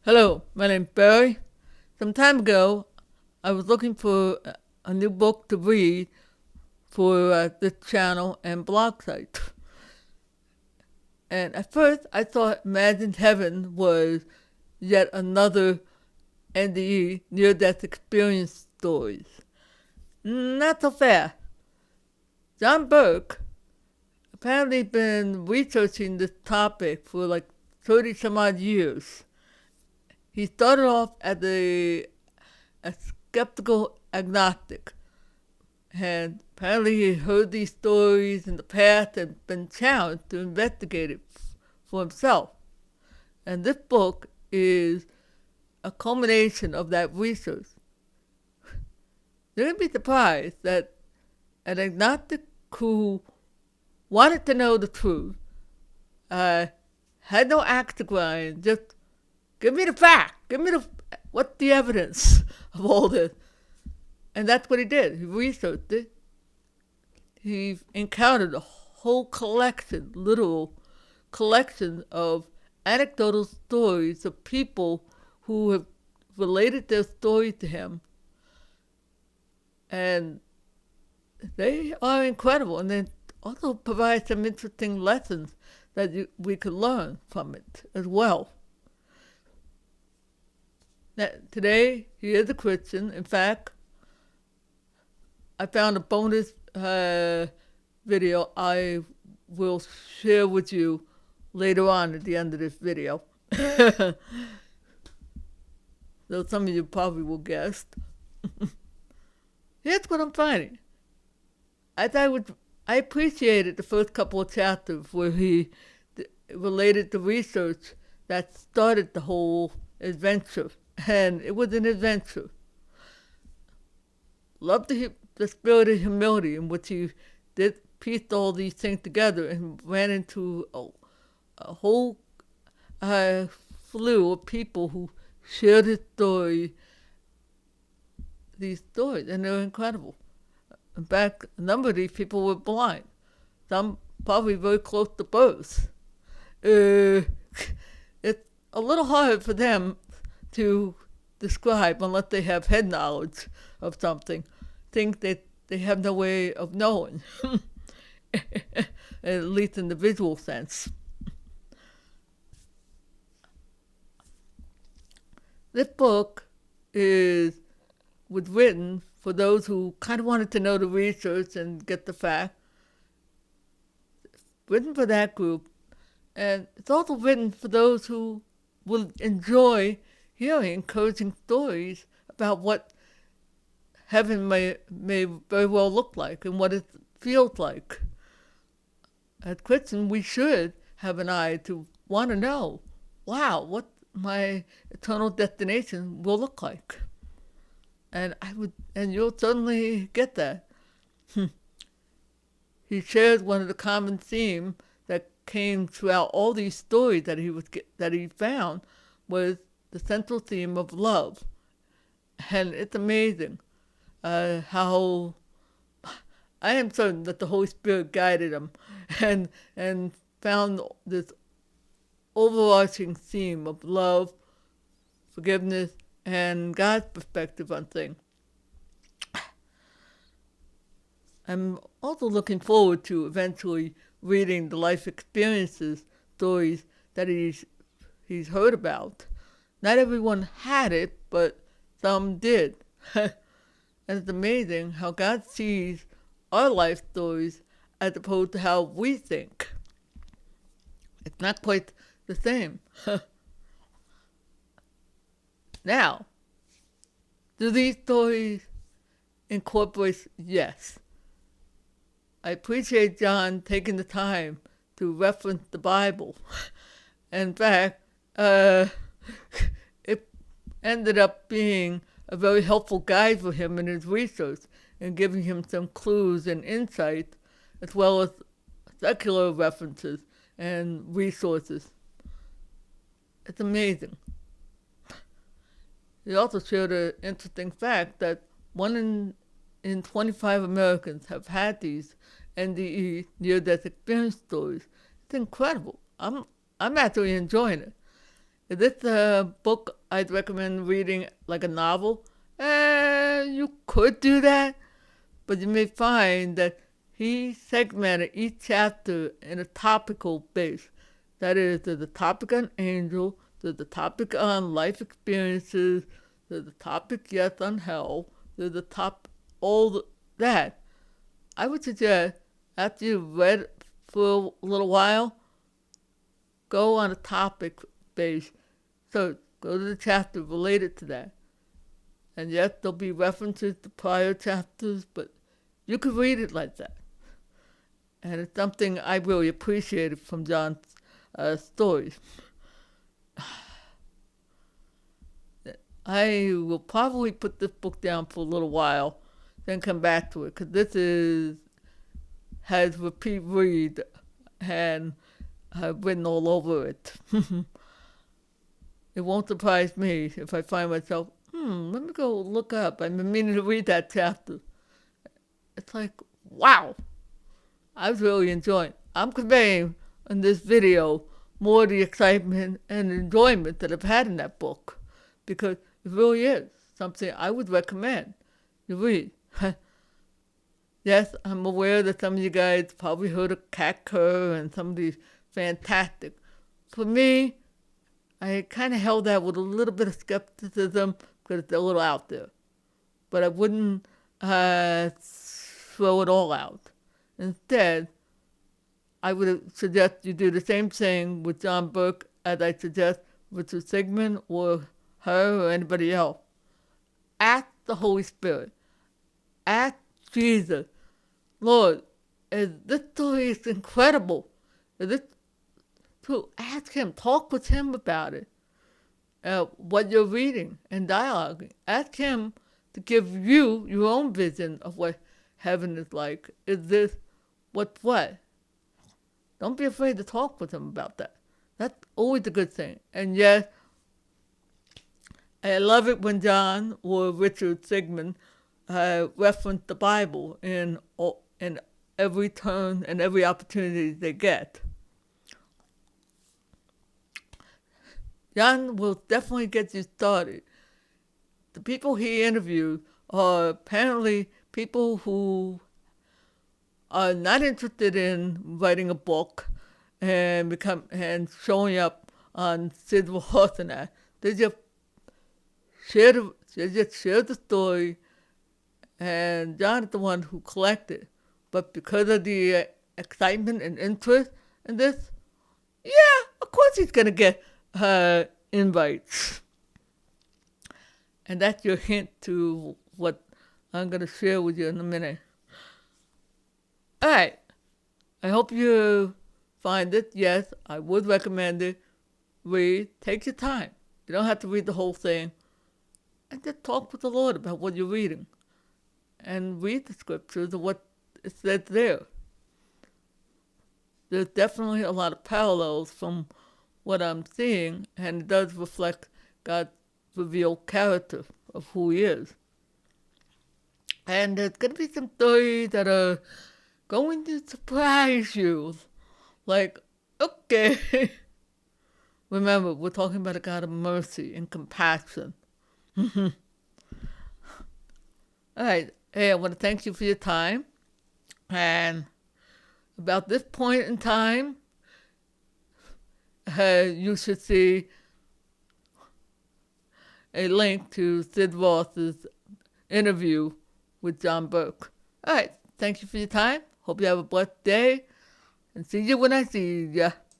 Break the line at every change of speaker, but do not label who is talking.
Hello, my name's Barry. Some time ago, I was looking for a new book to read for this channel and blog site. And at first, I thought Imagined Heaven was yet another NDE, near-death experience stories. Not so fast. John Burke apparently been researching this topic for like 30 some odd years. He started off as a skeptical agnostic, and apparently he heard these stories in the past and been challenged to investigate it for himself. And this book is a culmination of that research. You're going to be surprised that an agnostic who wanted to know the truth had no axe to grind, just give me the fact, what's the evidence of all this? And that's what he did. He researched it. He encountered a whole collection, literal collection of anecdotal stories of people who have related their story to him. And they are incredible. And they also provide some interesting lessons that we could learn from it as well. Now, today, he is a Christian. In fact, I found a bonus video I will share with you later on at the end of this video. Though some of you probably will guess. Here's what I'm finding. I appreciated the first couple of chapters where he related the research that started the whole adventure. And it was an adventure. Loved the spirit of humility in which he pieced all these things together and ran into a whole slew of people who shared his story, these stories, and they're incredible. In fact, a number of these people were blind, some probably very close to birth. It's a little hard for them to describe unless they have head knowledge of something, things that they have no way of knowing, at least in the visual sense. This book was written for those who kind of wanted to know the research and get the fact. It's written for that group, and it's also written for those who will enjoy hearing encouraging stories about what heaven may very well look like and what it feels like. As Christians, we should have an eye to want to know, wow, what my eternal destination will look like. And you'll certainly get that. He shares one of the common themes that came throughout all these stories that he found was the central theme of love. And it's amazing how I am certain that the Holy Spirit guided him and found this overarching theme of love, forgiveness, and God's perspective on things. I'm also looking forward to eventually reading the life experiences stories that he's heard about. Not everyone had it, but some did. And it's amazing how God sees our life stories as opposed to how we think. It's not quite the same. Now, do these stories incorporate? Yes. I appreciate John taking the time to reference the Bible. In fact, it ended up being a very helpful guide for him in his research and giving him some clues and insight, as well as secular references and resources. It's amazing. He also shared an interesting fact that 1 in 25 Americans have had these NDE, near-death experience stories. It's incredible. I'm actually enjoying it. Is this a book I'd recommend reading like a novel? You could do that, but you may find that he segmented each chapter in a topical base. That is, there's a topic on angel, there's a topic on life experiences, there's a topic, yes, on hell, there's a all that. I would suggest, after you've read for a little while, go on a topic base. So go to the chapter related to that. And yes, there'll be references to prior chapters, but you could read it like that. And it's something I really appreciated from John's stories. I will probably put this book down for a little while, then come back to it, because has repeat read, and I've written all over it. It won't surprise me if I find myself, let me go look up. I've been meaning to read that chapter. It's like, wow. I was really enjoying it. I'm conveying in this video more of the excitement and enjoyment that I've had in that book, because it really is something I would recommend you read. Yes, I'm aware that some of you guys probably heard of Cat Kerr and some of these fantastic. For me, I kind of held that with a little bit of skepticism because it's a little out there. But I wouldn't throw it all out. Instead, I would suggest you do the same thing with John Burke as I suggest with Sigmund or her or anybody else. Ask the Holy Spirit. Ask Jesus. Lord, this story is incredible. To ask him, talk with him about it. What you're reading and dialoguing. Ask him to give you your own vision of what heaven is like. Is this what? Don't be afraid to talk with him about that. That's always a good thing. And yes, I love it when John or Richard Sigmund reference the Bible in every turn and every opportunity they get. John will definitely get you started. The people he interviewed are apparently people who are not interested in writing a book and showing up on Sid Roth and that. They just share the story, and John is the one who collected. But because of the excitement and interest in this, yeah, of course he's gonna get invites. And that's your hint to what I'm going to share with you in a minute. All right. I hope you find it. Yes, I would recommend it. Read. Take your time. You don't have to read the whole thing. And just talk with the Lord about what you're reading. And read the scriptures of what it says there. There's definitely a lot of parallels from what I'm seeing, and it does reflect God's revealed character of who he is. And there's going to be some stories that are going to surprise you. Like, okay. Remember, we're talking about a God of mercy and compassion. All right. Hey, I want to thank you for your time. And about this point in time, you should see a link to Sid Roth's interview with John Burke. All right. Thank you for your time. Hope you have a blessed day. And see you when I see ya.